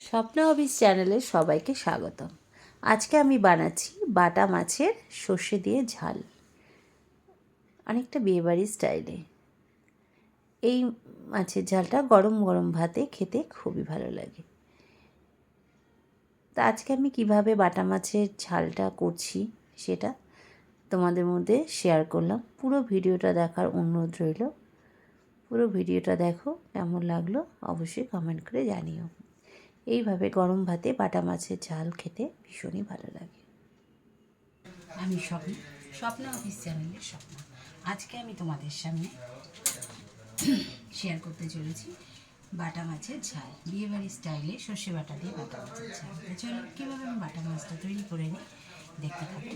স্বপ্ন অফিস চ্যানেলে সবাইকে স্বাগতম। আজকে আমি বানাচ্ছি বাটা মাছের সর্ষে দিয়ে ঝাল, অনেকটা বিয়েবাড়ির স্টাইলে। এই মাছের ঝালটা গরম গরম ভাতে খেতে খুবই ভালো লাগে। তা আজকে আমি কিভাবে বাটা মাছের ঝালটা করছি সেটা তোমাদের মধ্যে শেয়ার করলাম। পুরো ভিডিওটা দেখার অনুরোধ রইল। পুরো ভিডিওটা দেখো, কেমন লাগলো অবশ্যই কমেন্ট করে জানিও। এইভাবে গরম ভাতে বাটা মাছের ঝাল খেতে ভীষণই ভালো লাগে। আমি স্বপ্ন অফিস চ্যানেলের স্বপ্ন। আজকে আমি তোমাদের সামনে শেয়ার করতে চলেছি বাটা মাছের ঝাল, বিয়েবাড়ি স্টাইলে সর্ষে বাটা দিয়ে বাটা মাছের ঝাল। চলো কীভাবে আমি বাটা মাছটা তৈরি করে নিই দেখতে থাকো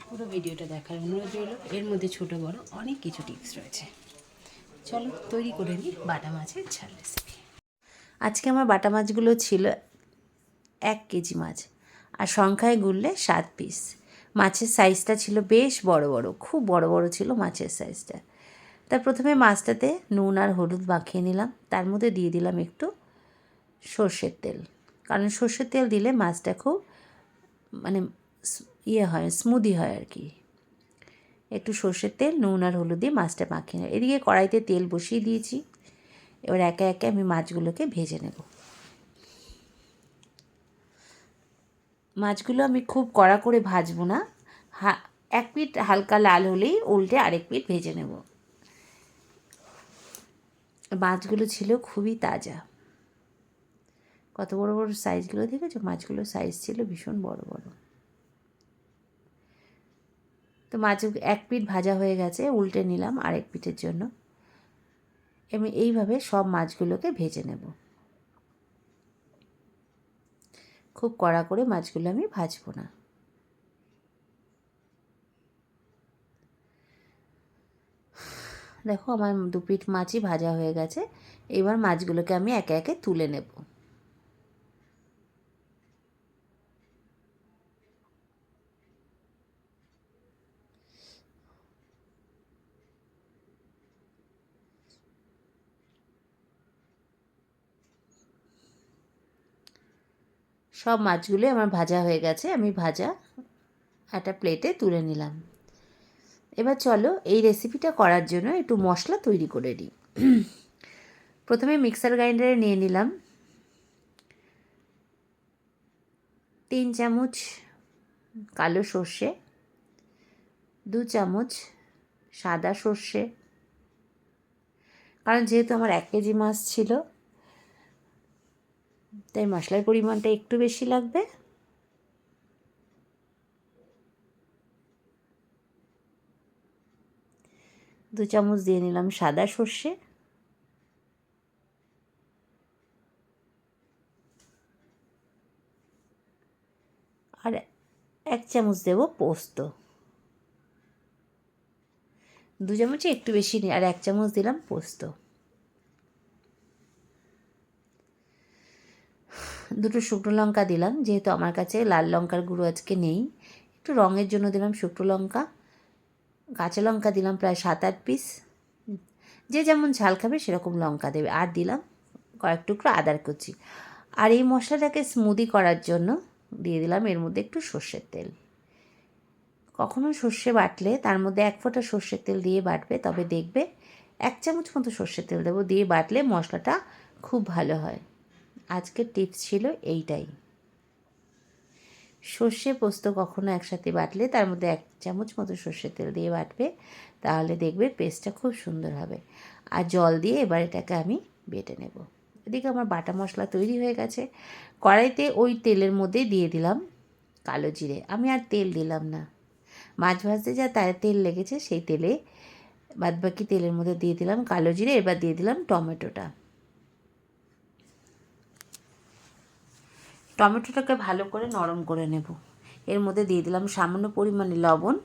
পুরো ভিডিওটা দেখার অনুরোধ রইল। এর মধ্যে ছোটো বড় অনেক কিছু টিপস রয়েছে। চলো তৈরি করে নিই বাটা মাছের ঝাল রেসিপি। আজকে আমার বাটা মাছগুলো ছিল 1 কেজি মাছ, আর সংখ্যায় গুনলে 7 পিস। মাছের সাইজটা ছিল বেশ বড় বড়, খুব বড় বড় ছিল মাছের সাইজটা। তা প্রথমে মাছটাতে নুন আর হলুদ মাখিয়ে নিলাম, তার মধ্যে দিয়ে দিলাম একটু সর্ষের তেল, কারণ সর্ষের তেল দিলে মাছটা খুব হয়, স্মুদি হয় আর কি। একটু সর্ষের তেল, নুন আর হলুদ দিয়ে মাছটা মাখিয়ে নেব। এদিকে কড়াইতে তেল বসিয়ে দিয়েছি। এবার একে একে আমি মাছগুলোকে ভেজে নেব। মাছগুলো আমি খুব কড়া করে ভাজবো না, এক পিঠ হালকা লাল হলেই উল্টে আরেক পিঠ ভেজে নেব। মাছগুলো ছিল খুবই তাজা। কত বড় বড় সাইজগুলো দেখেছো? মাছগুলোর সাইজ ছিল ভীষণ বড় বড়। তো মাছ এক পিঠ ভাজা হয়ে গেছে, উল্টে নিলাম আরেক পিঠের জন্য। আমি এইভাবে সব মাছগুলোকে ভেজে নেব। খুব কড়া করে মাছগুলো আমি ভাজবো না। দেখো আমার 2 পিঠ মাছই ভাজা হয়ে গেছে। এবার মাছগুলোকে আমি একে একে তুলে নেব। সব মাছগুলো আমার ভাজা হয়ে গেছে, আমি ভাজা একটা প্লেটে তুলে নিলাম। এবার চলো এই রেসিপিটা করার জন্য একটু মশলা তৈরি করে নিই। প্রথমে মিক্সার গ্রাইন্ডারে নিয়ে নিলাম 3 চামচ কালো সর্ষে, 2 চামচ সাদা সর্ষে, কারণ যেহেতু আমার 1 কেজি মাছ ছিল তাই মশলার পরিমাণটা একটু বেশি লাগবে। দু চামচ দিয়ে নিলাম সাদা সর্ষে, আর 1 চামচ দেব পোস্ত। 2 চামচে একটু বেশি আর 1 চামচ দিলাম পোস্ত। দুটো শুকনো লঙ্কা দিলাম, যেহেতু আমার কাছে লাল লঙ্কার গুঁড়ো আজকে নেই, একটু রঙের জন্য দিলাম শুকনো লঙ্কা। কাঁচা লঙ্কা দিলাম প্রায় 7-8 পিস, যে যেমন ঝাল খাবে সেরকম লঙ্কা দেবে। আর দিলাম কয়েক টুকরো আদার কুচি। আর এই মশলাটাকে স্মুদি করার জন্য দিয়ে দিলাম এর মধ্যে একটু সর্ষের তেল। কখনো সর্ষে বাটলে তার মধ্যে 1 ফোঁটা সর্ষের তেল দিয়ে বাটবে, তবে দেখবে 1 চামচ মতো সর্ষের তেল দেবো, দিয়ে বাটলে মশলাটা খুব ভালো হয়। আজকের টিপস ছিল এইটাই। সর্ষে পোস্ত কখনো একসাথে বাটলে তার মধ্যে 1 চামচ মতো সর্ষের তেল দিয়ে বাটবে, তাহলে দেখবে পেস্টটা খুব সুন্দর হবে। আর জল দিয়ে এবার এটাকে আমি বেটে নেব। এদিকে আমার বাটা মশলা তৈরি হয়ে গেছে। কড়াইতে ওই তেলের মধ্যে দিয়ে দিলাম কালো জিরে। আমি আর তেল দিলাম না, মাছ ভাজতে যা তার তেল লেগেছে সেই তেলে বাদবাকি তেলের মধ্যে দিয়ে দিলাম কালো জিরে। এবার দিয়ে দিলাম টমেটোটাকে ভালো করে নরম করে নেব। এর মধ্যে দিয়ে দিলাম সামান্য পরিমাণে লবণ।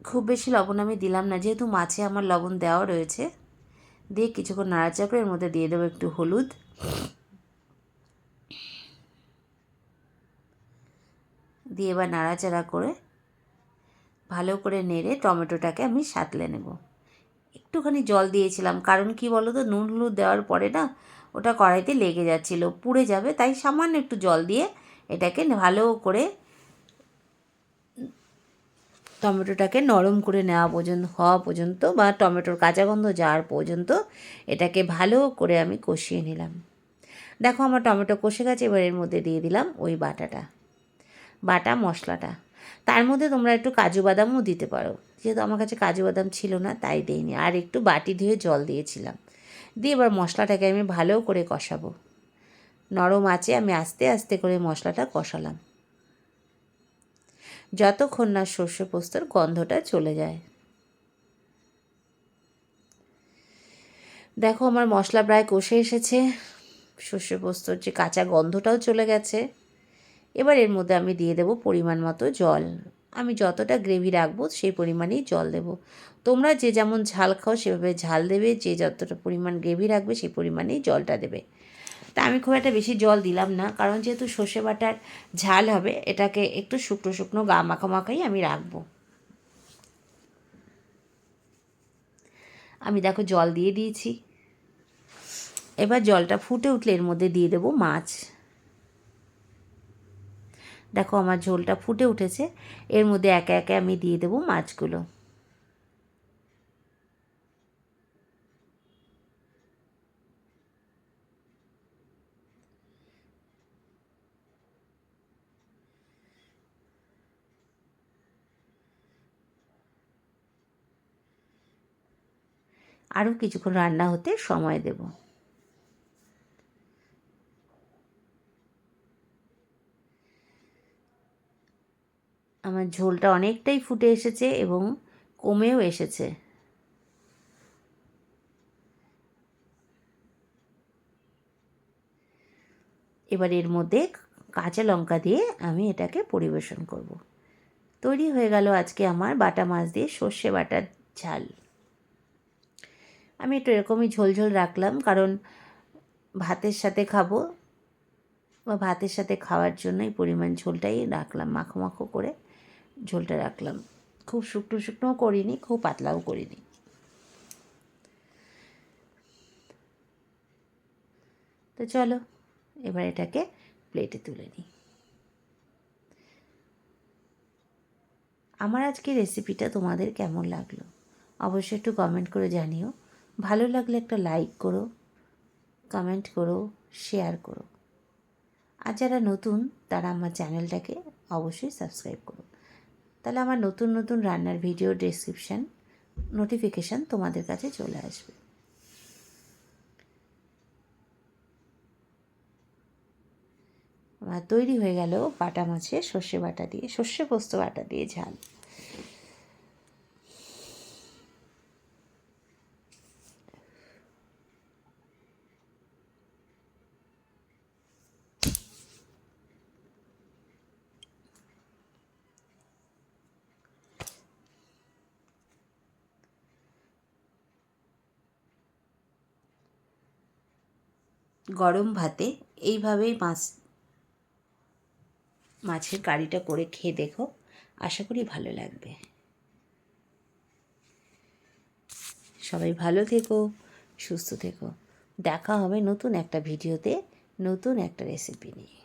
খুব বেশি লবণ আমি দিলাম না, যেহেতু মাছে আমার লবণ দেওয়া রয়েছে। দিয়ে কিছুক্ষণ নাড়াচাড়া করে এর মধ্যে দিয়ে দেবো একটু হলুদ, দিয়ে এবার নাড়াচাড়া করে ভালো করে নেড়ে টমেটোটাকে আমি সাঁতলে নেব। একটুখানি জল দিয়েছিলাম, কারণ কি বলো তো, নুন হলুদ দেওয়ার পরে না ওটা কড়াইতে লেগে যাচ্ছিলো, পুড়ে যাবে, তাই সামান্য একটু জল দিয়ে এটাকে ভালো করে টমেটোটাকে নরম করে হওয়া পর্যন্ত বা টমেটোর কাঁচা গন্ধ যাওয়ার পর্যন্ত এটাকে ভালো করে আমি কষিয়ে নিলাম। দেখো আমার টমেটো কষে গেছে, এবার এর মধ্যে দিয়ে দিলাম ওই বাটা মশলাটা। তার মধ্যে তোমরা একটু কাজু বাদামও দিতে পারো, যেহেতু আমার কাছে কাজু বাদাম ছিল না তাই দিইনি। আর একটু বাটি ধুয়ে জল দিয়েছিলাম। দিয়ে এবার মশলাটাকে আমি ভালো করে কষাবো। নরম আঁচে আমি আস্তে আস্তে করে মশলাটা কষালাম, যতক্ষণ না সর্ষে পোস্তর গন্ধটা চলে যায়। দেখো আমার মশলা প্রায় কষে এসেছে, সর্ষে পোস্তর যে কাঁচা গন্ধটাও চলে গেছে। এবার এর মধ্যে আমি দিয়ে দেবো পরিমাণ মতো জল। আমি যতটা গ্রেভি রাখবো সেই পরিমাণেই জল দেব। তোমরা যে যেমন ঝাল খাও সেভাবে ঝাল দেবে, যে যতটা পরিমাণ গ্রেভি রাখবে সেই পরিমাণেই জলটা দেবে। তা আমি খুব একটা বেশি জল দিলাম না, কারণ যেহেতু সর্ষে বাটার ঝাল হবে, এটাকে একটু শুকনো শুকনো গা মাখাই আমি রাখবো। আমি দেখো জল দিয়ে দিয়েছি। এবার জলটা ফুটে উঠলে এর মধ্যে দিয়ে দেবো মাছ। দেখো আমার ঝোলটা ফুটে উঠেছে, এর মধ্যে একে একে আমি দিয়ে দেবো মাছগুলো। আরও কিছুক্ষণ রান্না হতে সময় দেব। আমার ঝোলটা অনেকটাই ফুটে এসেছে এবং কমেও এসেছে। এবার এর মধ্যে কাঁচা লঙ্কা দিয়ে আমি এটাকে পরিবেশন করব। তৈরি হয়ে গেল আজকে আমার বাটা মাছ দিয়ে সর্ষে বাটার ঝাল। আমি একটু এরকমই ঝোল ঝোল রাখলাম, কারণ ভাতের সাথে খাবো বা ভাতের সাথে খাওয়ার জন্য এই পরিমাণ ঝোলটাই রাখলাম, মাখো মাখো করে ঝোলটা রাখলাম। খুব শুকনো শুকনোও করিনি, খুব পাতলাও করিনি। তো চলো এবার এটাকে প্লেটে তুলে নিই। আমার আজকের রেসিপিটা তোমাদের কেমন লাগলো অবশ্যই একটু কমেন্ট করে জানিও। ভালো লাগলে একটা লাইক করো, কমেন্ট করো, শেয়ার করো। আর যারা নতুন তারা আমার চ্যানেলটাকে অবশ্যই সাবস্ক্রাইব করো, তাহলে আমার নতুন নতুন রান্নার ভিডিও নোটিফিকেশান তোমাদের কাছে চলে আসবে। আমার তৈরি হয়ে গেল বাটা মাছের সর্ষে পোস্ত বাটা দিয়ে ঝাল। গরম ভাতে এইভাবেই মাছের কারিটা করে খেয়ে দেখো, আশা করি ভালো লাগবে। সবাই ভালো থেকো, সুস্থ থেকো। দেখা হবে নতুন একটা ভিডিওতে, নতুন একটা রেসিপি নিয়ে।